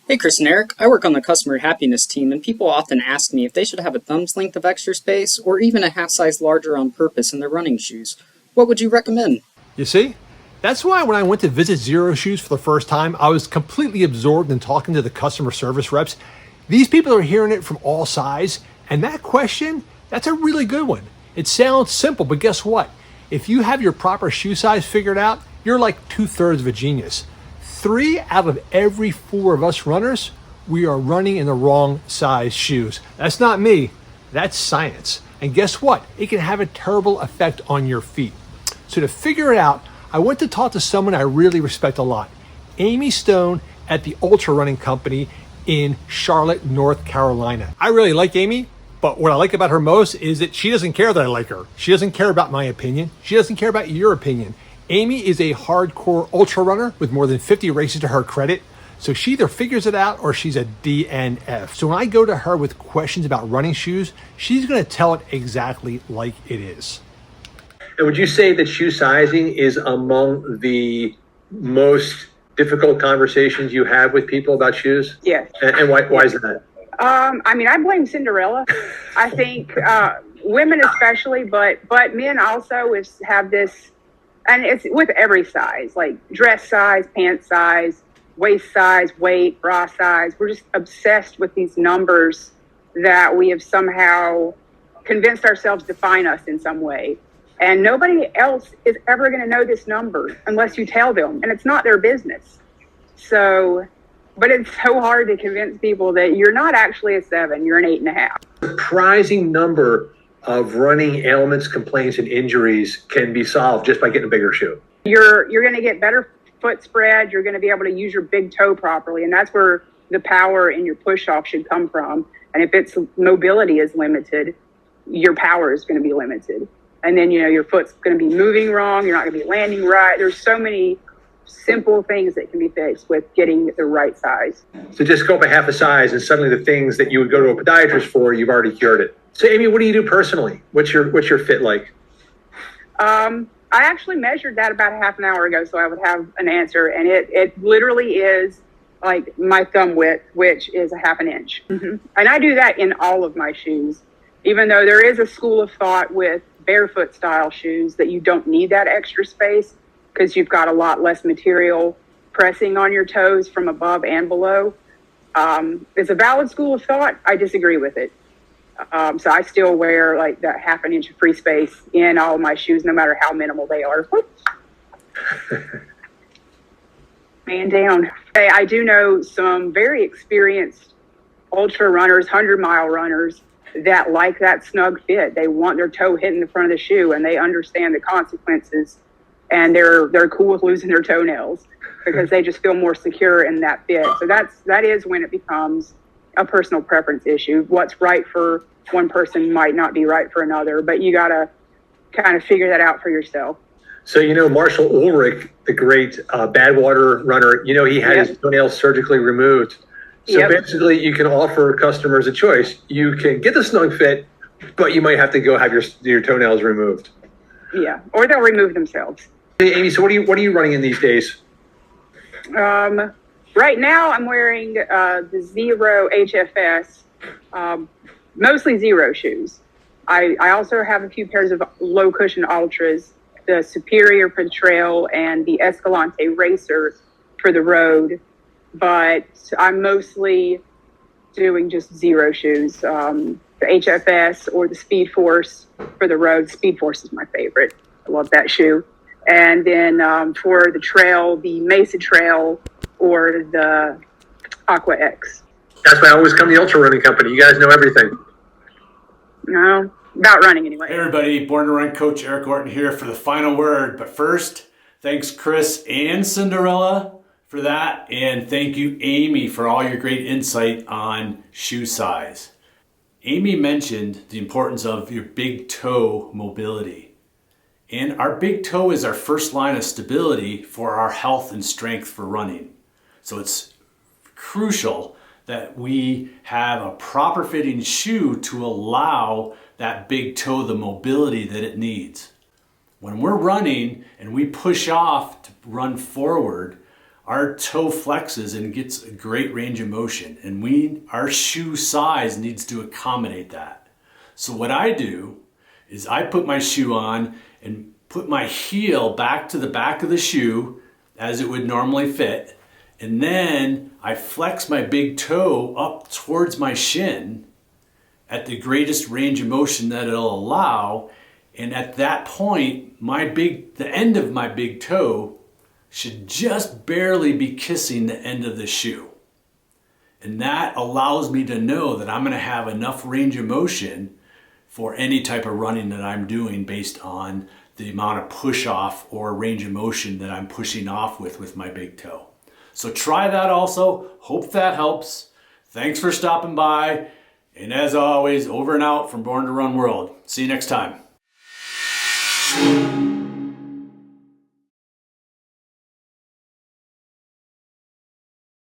Hey Chris and Eric, I work on the customer happiness team and people often ask me if they should have a thumb's length of extra space or even a half size larger on purpose in their running shoes. What would you recommend? You see? That's why when I went to visit Zero Shoes for the first time, I was completely absorbed in talking to the customer service reps. These people are hearing it from all sides, and that question, that's a really good one. It sounds simple, but guess what? If you have your proper shoe size figured out, you're like 2/3 of a genius. 3 out of every 4 of us runners, we are running in the wrong size shoes. That's not me, that's science. And guess what? It can have a terrible effect on your feet. So to figure it out, I went to talk to someone I really respect a lot, Amy Stone at the Ultra Running Company in Charlotte, North Carolina. I really like Amy, but what I like about her most is that she doesn't care that I like her. She doesn't care about my opinion. She doesn't care about your opinion. Amy is a hardcore ultra runner with more than 50 races to her credit. So she either figures it out or she's a DNF. So when I go to her with questions about running shoes, she's going to tell it exactly like it is. And would you say that shoe sizing is among the most difficult conversations you have with people about shoes? Yes. And why is that? I blame Cinderella. I think women especially, but men also have this, and it's with every size, like dress size, pant size, waist size, weight, bra size. We're just obsessed with these numbers that we have somehow convinced ourselves define us in some way. And nobody else is ever going to know this number unless you tell them, and it's not their business. So, but it's so hard to convince people that you're not actually a 7, you're an 8.5. Surprising number of running ailments, complaints, and injuries can be solved just by getting a bigger shoe. You're going to get better foot spread. You're going to be able to use your big toe properly, and that's where the power in your push-off should come from. And if its mobility is limited, your power is going to be limited. And then, your foot's going to be moving wrong. You're not going to be landing right. There's so many simple things that can be fixed with getting the right size. So just go up a half a size and suddenly the things that you would go to a podiatrist for, you've already cured it. So Amy, what do you do personally? What's your fit like? I actually measured that about half an hour ago, so I would have an answer. And it literally is like my thumb width, which is a half an inch. Mm-hmm. And I do that in all of my shoes, even though there is a school of thought with barefoot style shoes that you don't need that extra space because you've got a lot less material pressing on your toes from above and below. It's a valid school of thought. I disagree with it. So I still wear like that half an inch of free space in all of my shoes, no matter how minimal they are. Man down. I do know some very experienced ultra runners, 100-mile runners that like that snug fit. They want their toe hitting the front of the shoe, and they understand the consequences, and they're cool with losing their toenails because they just feel more secure in that fit. So that is when it becomes a personal preference issue. What's right for one person might not be right for another, but you got to kind of figure that out for yourself. So, Marshall Ulrich, the great Badwater runner, he had his toenails surgically removed. So basically you can offer customers a choice. You can get the snug fit, but you might have to go have your toenails removed. Yeah, or they'll remove themselves. Hey, Amy, so what are you running in these days? Right now I'm wearing the Zero HFS, mostly Zero shoes. I also have a few pairs of low cushion Ultras, the Superior for the trail and the Escalante Racer for the road. But I'm mostly doing just Zero shoes, the HFS or the Speed Force for the road. Speed Force is my favorite. I love that shoe. And then for the trail, the Mesa Trail or the Aqua X. That's why I always come to the Ultra Running Company. You guys know everything. No, about running anyway. Hey everybody, Born to Run Coach Eric Orton here for the final word. But first, thanks Chris and Cinderella for that, and thank you Amy for all your great insight on shoe size. Amy mentioned the importance of your big toe mobility, and our big toe is our first line of stability for our health and strength for running. So it's crucial that we have a proper fitting shoe to allow that big toe the mobility that it needs. When we're running and we push off to run forward, our toe flexes and gets a great range of motion. And our shoe size needs to accommodate that. So what I do is I put my shoe on and put my heel back to the back of the shoe as it would normally fit. And then I flex my big toe up towards my shin at the greatest range of motion that it'll allow. And at that point, the end of my big toe should just barely be kissing the end of the shoe. And that allows me to know that I'm going to have enough range of motion for any type of running that I'm doing based on the amount of push off or range of motion that I'm pushing off with my big toe. So try that also. Hope that helps. Thanks for stopping by. And as always, over and out from Born to Run World. See you next time.